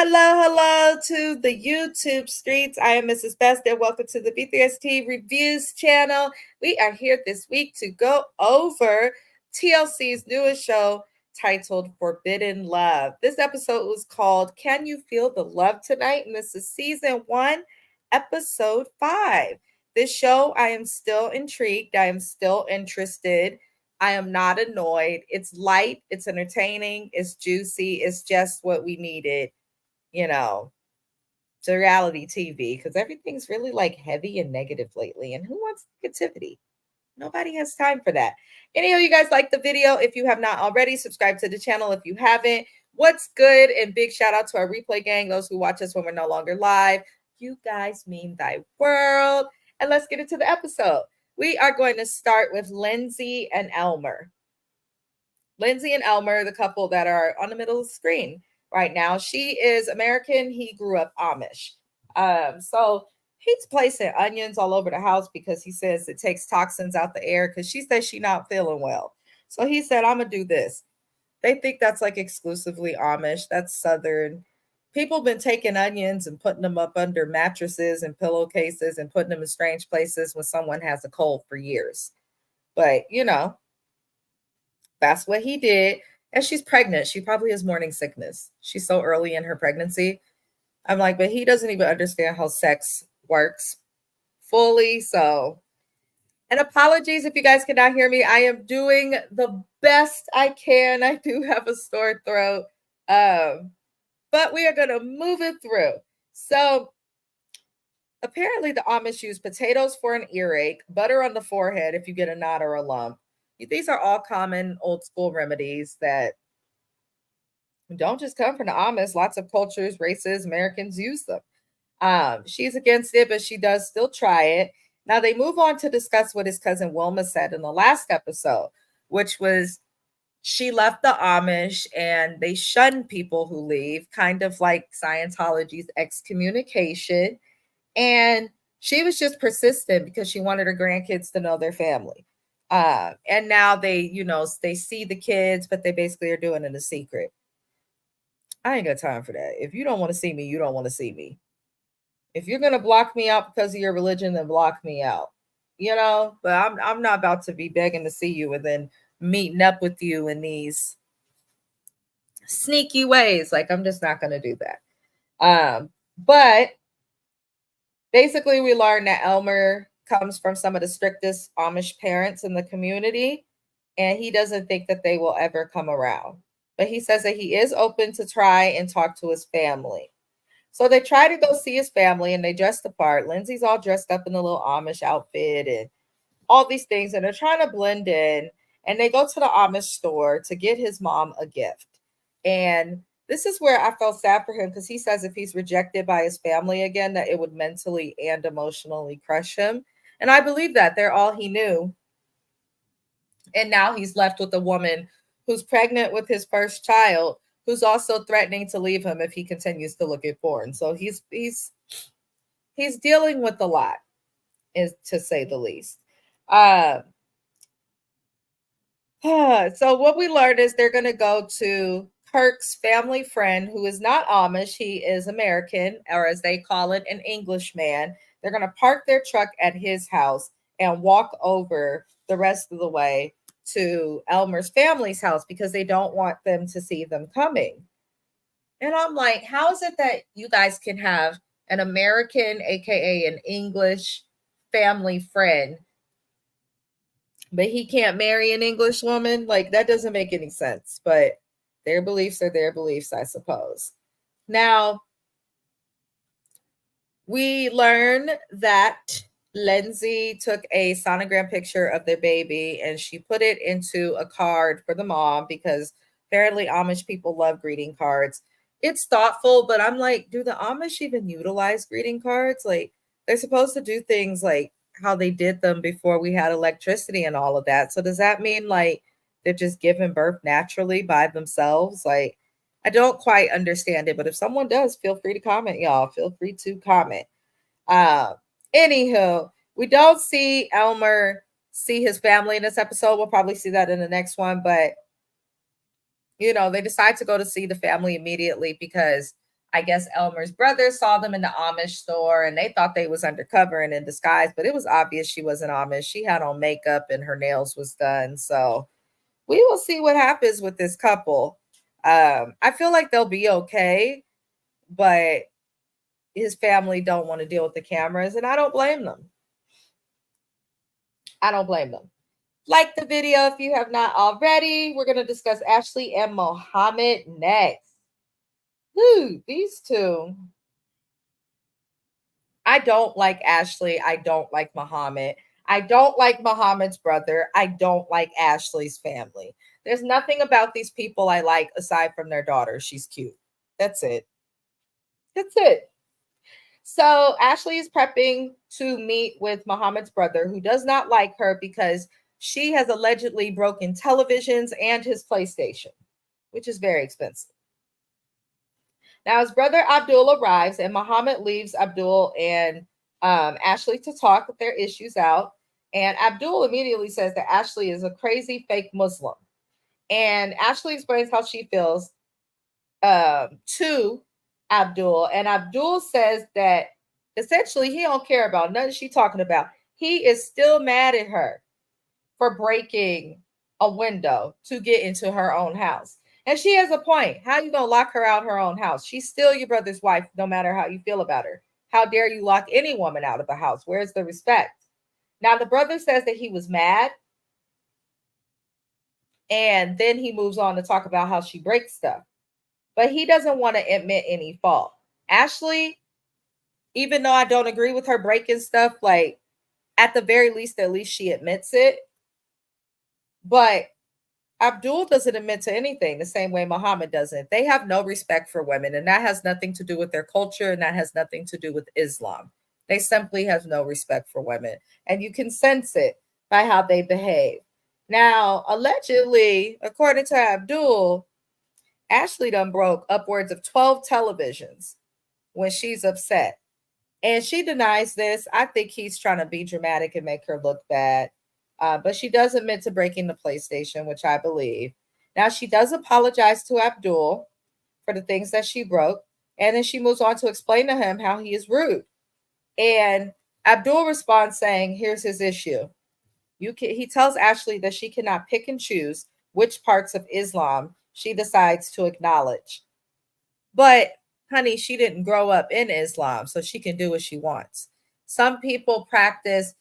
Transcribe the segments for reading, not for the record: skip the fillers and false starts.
Hello to the YouTube streets. I am Mrs. Best, and welcome to the B3ST Reviews channel. We are here this week to go over TLC's newest show titled Forbidden Love. This episode was called Can You Feel the Love Tonight? And this is season 1, episode 5. This show, I am still intrigued. I am still interested. I am not annoyed. It's light, it's entertaining, it's juicy, it's just what we needed, you know, to reality TV because everything's really like heavy and negative lately. And who wants negativity? Nobody has time for that. Anyhow, you guys like the video. If you have not already, subscribe to the channel if you haven't. What's good? And big shout out to our replay gang, those who watch us when we're no longer live. You guys mean thy world. And let's get into the episode. We are going to start with Lindsay and Elmer. Lindsay and Elmer, the couple that are on the middle of the screen right now. She is American. He grew up Amish. So he's placing onions all over the house because he says it takes toxins out the air because she says she's not feeling well. So he said, I'm going to do this. They think that's like exclusively Amish. That's Southern. People have been taking onions and putting them up under mattresses and pillowcases and putting them in strange places when someone has a cold for years. But, you know, that's what he did. And she's pregnant. She probably has morning sickness. She's so early in her pregnancy. I'm like, but he doesn't even understand how sex works fully. So, and apologies if you guys cannot hear me. I am doing the best I can. I do have a sore throat. But we are going to move it through. So apparently the Amish use potatoes for an earache, butter on the forehead if you get a knot or a lump. These are all common old school remedies that don't just come from the Amish. Lots of cultures, races, Americans use them. She's against it, but she does still try it. Now they move on to discuss what his cousin Wilma said in the last episode, which was she left the Amish and they shun people who leave, kind of like Scientology's excommunication. And she was just persistent because she wanted her grandkids to know their family. And now they, they see the kids, but they basically are doing it in a secret. I ain't got time for that. If you don't want to see me, you don't want to see me. If you're gonna block me out because of your religion, then block me out. But I'm not about to be begging to see you and then meeting up with you in these sneaky ways. Like I'm just not gonna do that. But basically, we learned that Elmer comes from some of the strictest Amish parents in the community, and he doesn't think that they will ever come around. But he says that he is open to try and talk to his family. So they try to go see his family, and they dress the part. Lindsay's all dressed up in a little Amish outfit and all these things, and they're trying to blend in. And they go to the Amish store to get his mom a gift. And this is where I felt sad for him because he says if he's rejected by his family again, that it would mentally and emotionally crush him. And I believe that they're all he knew. And now he's left with a woman who's pregnant with his first child, who's also threatening to leave him if he continues to look at porn. So he's dealing with a lot, is to say the least. So what we learned is they're going to go to Kirk's family friend, who is not Amish. He is American, or as they call it, an Englishman. They're going to park their truck at his house and walk over the rest of the way to Elmer's family's house because they don't want them to see them coming. And I'm like, how is it that you guys can have an American, aka an English family friend, but he can't marry an English woman? Like, that doesn't make any sense. But their beliefs are their beliefs, I suppose. Now, we learn that Lindsay took a sonogram picture of their baby and she put it into a card for the mom because apparently Amish people love greeting cards. It's thoughtful, but I'm like, do the Amish even utilize greeting cards? Like, they're supposed to do things like how they did them before we had electricity and all of that. So does that mean like they're just giving birth naturally by themselves? Like, I don't quite understand it, but if someone does, feel free to comment, y'all. Feel free to comment. Anywho, we don't see Elmer see his family in this episode. We'll probably see that in the next one, but they decide to go to see the family immediately because I guess Elmer's brother saw them in the Amish store and they thought they was undercover and in disguise, but it was obvious she wasn't Amish. She had on makeup and her nails was done. So we will see what happens with this couple. I feel like they'll be okay, but his family don't want to deal with the cameras, and I don't blame them. I don't blame them. Like the video if you have not already. We're going to discuss Ashley and Mohammed next. Woo, these two. I don't like Ashley. I don't like Mohammed. I don't like Mohammed's brother. I don't like Ashley's family. There's nothing about these people I like aside from their daughter. She's cute. That's it. That's it. So Ashley is prepping to meet with Mohammed's brother, who does not like her because she has allegedly broken televisions and his PlayStation, which is very expensive. Now, his brother Abdul arrives, and Muhammad leaves Abdul and Ashley to talk their issues out. And Abdul immediately says that Ashley is a crazy fake Muslim. And Ashley explains how she feels to Abdul. And Abdul says that essentially he don't care about nothing she's talking about. He is still mad at her for breaking a window to get into her own house. And she has a point. How you gonna lock her out her own house? She's still your brother's wife, no matter how you feel about her. How dare you lock any woman out of a house? Where's the respect? Now the brother says that he was mad, and then he moves on to talk about how she breaks stuff. But he doesn't want to admit any fault. Ashley, even though I don't agree with her breaking stuff, like at the very least, at least she admits it. But Abdul doesn't admit to anything the same way Muhammad doesn't. They have no respect for women, and that has nothing to do with their culture, and that has nothing to do with Islam. They simply have no respect for women, and you can sense it by how they behave. Now, allegedly, according to Abdul, Ashley done broke upwards of 12 televisions when she's upset. And she denies this. I think he's trying to be dramatic and make her look bad. But she does admit to breaking the PlayStation, which I believe. Now, she does apologize to Abdul for the things that she broke. And then she moves on to explain to him how he is rude. And Abdul responds saying, here's his issue. He tells Ashley that she cannot pick and choose which parts of Islam she decides to acknowledge. But honey, she didn't grow up in Islam, so she can do what she wants. Some people practice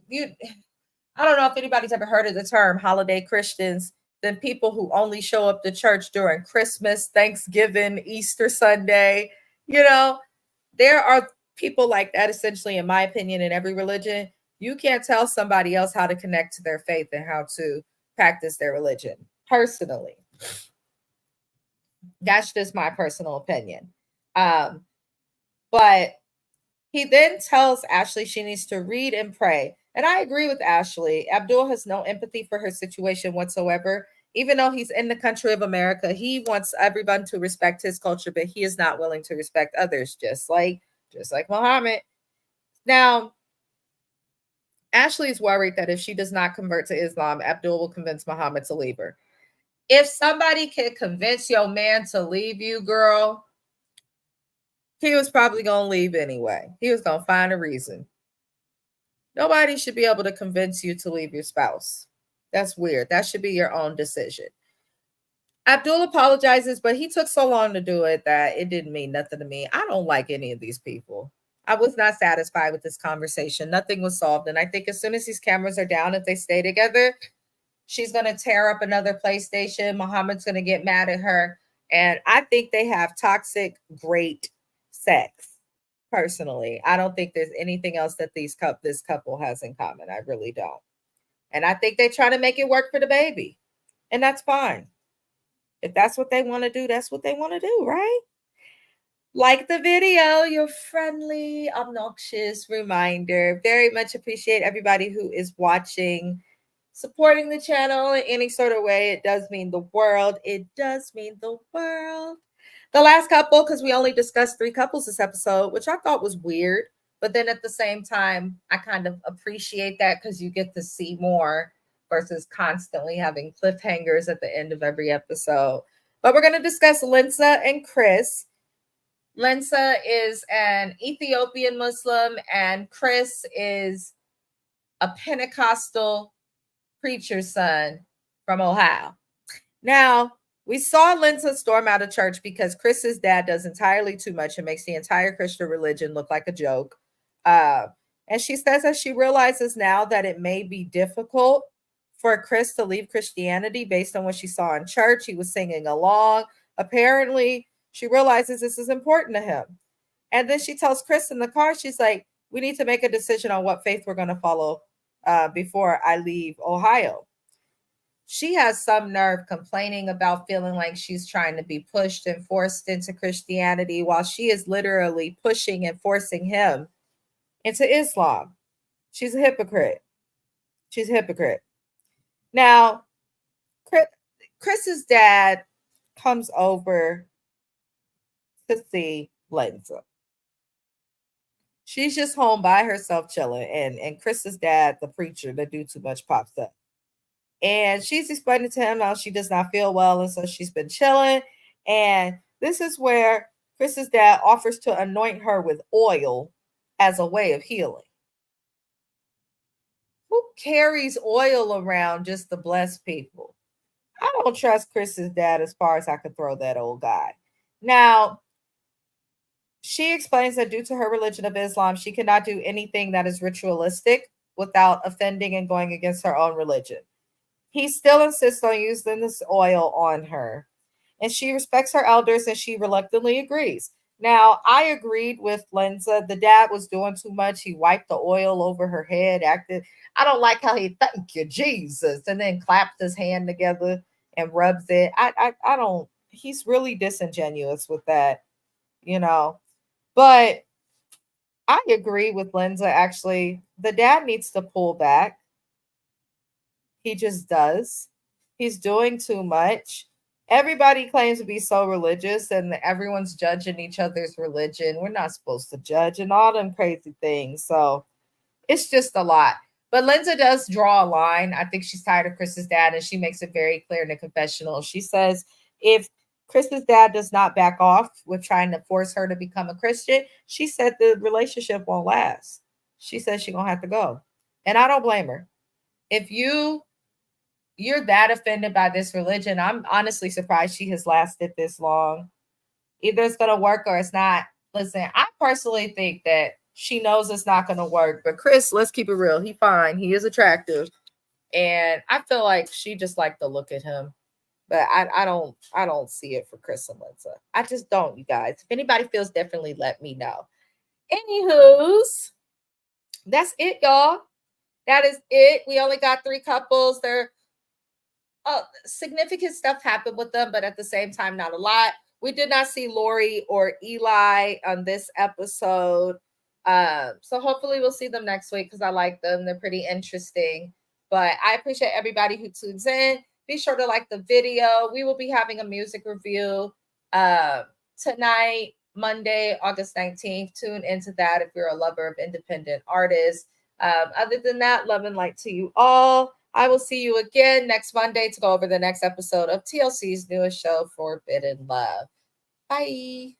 you I don't know if anybody's ever heard of the term holiday Christians, then people who only show up to church during Christmas, Thanksgiving, Easter Sunday. You know, there are people like that essentially, in my opinion, in every religion. You can't tell somebody else how to connect to their faith and how to practice their religion. Personally, that's just my personal opinion. Um, but he then tells Ashley she needs to read and pray. And I agree with Ashley. Abdul has no empathy for her situation whatsoever. Even though he's in the country of America, he wants everyone to respect his culture, but he is not willing to respect others, just like Muhammad. Now, Ashley is worried that if she does not convert to Islam, Abdul will convince Muhammad to leave her. If somebody can convince your man to leave you, girl, he was probably going to leave anyway. He was going to find a reason. Nobody should be able to convince you to leave your spouse. That's weird. That should be your own decision. Abdul apologizes, but he took so long to do it that it didn't mean nothing to me. I don't like any of these people. I was not satisfied with this conversation. Nothing was solved. And I think as soon as these cameras are down, if they stay together, she's going to tear up another PlayStation. Muhammad's going to get mad at her. And I think they have toxic, great sex. Personally, I don't think there's anything else that this couple has in common. I really don't. And I think they're trying to make it work for the baby. And that's fine. If that's what they want to do, that's what they want to do, right? Like the video, your friendly, obnoxious reminder. Very much appreciate everybody who is watching, supporting the channel in any sort of way. It does mean the world. It does mean the world. The last couple, because we only discussed 3 couples this episode, which I thought was weird. But then at the same time, I kind of appreciate that because you get to see more versus constantly having cliffhangers at the end of every episode. But we're going to discuss Linsa and Chris. Lensa is an Ethiopian Muslim, and Chris is a Pentecostal preacher's son from Ohio. Now, we saw Lensa storm out of church because Chris's dad does entirely too much and makes the entire Christian religion look like a joke. And she says that she realizes now that it may be difficult for Chris to leave Christianity based on what she saw in church. He was singing along. Apparently, she realizes this is important to him. And then she tells Chris in the car, she's like, we need to make a decision on what faith we're going to follow before I leave Ohio. She has some nerve complaining about feeling like she's trying to be pushed and forced into Christianity while she is literally pushing and forcing him into Islam. She's a hypocrite. She's a hypocrite. Now, Chris's dad comes over to see Lensa. She's just home by herself chilling, and Chris's dad, the preacher that do too much, pops up. And she's explaining to him how she does not feel well, and so she's been chilling. And this is where Chris's dad offers to anoint her with oil as a way of healing. Who carries oil around just to bless people? I don't trust Chris's dad as far as I could throw that old guy. Now, she explains that due to her religion of Islam, she cannot do anything that is ritualistic without offending and going against her own religion. He still insists on using this oil on her, and she respects her elders and she reluctantly agrees. Now, I agreed with Lensa. The dad was doing too much. He wiped the oil over her head, acted. I don't like how he, thank you, Jesus, and then clapped his hand together and rubs it. I don't, he's really disingenuous with that, you know. But I agree with Lensa, actually. The dad needs to pull back. He just does. He's doing too much. Everybody claims to be so religious and everyone's judging each other's religion. We're not supposed to judge and all them crazy things. So it's just a lot. But Lensa does draw a line. I think she's tired of Chris's dad, and she makes it very clear in the confessional. She says if Chris's dad does not back off with trying to force her to become a Christian, she said the relationship won't last. She says she's going to have to go. And I don't blame her. If you're that offended by this religion, I'm honestly surprised she has lasted this long. Either it's going to work or it's not. Listen, I personally think that she knows it's not going to work. But Chris, let's keep it real. He fine. He is attractive. And I feel like she just liked to look at him. But I don't see it for Chris and Lensa. I just don't, you guys. If anybody feels differently, let me know. Anywho's, that's it, y'all. That is it. We only got 3 couples. They're significant stuff happened with them, but at the same time, not a lot. We did not see Lori or Eli on this episode. So hopefully we'll see them next week because I like them. They're pretty interesting. But I appreciate everybody who tunes in. Be sure to like the video. We will be having a music review tonight, Monday, August 19th. Tune into that if you're a lover of independent artists. Other than that, love and light to you all. I will see you again next Monday to go over the next episode of TLC's newest show, Forbidden Love. Bye.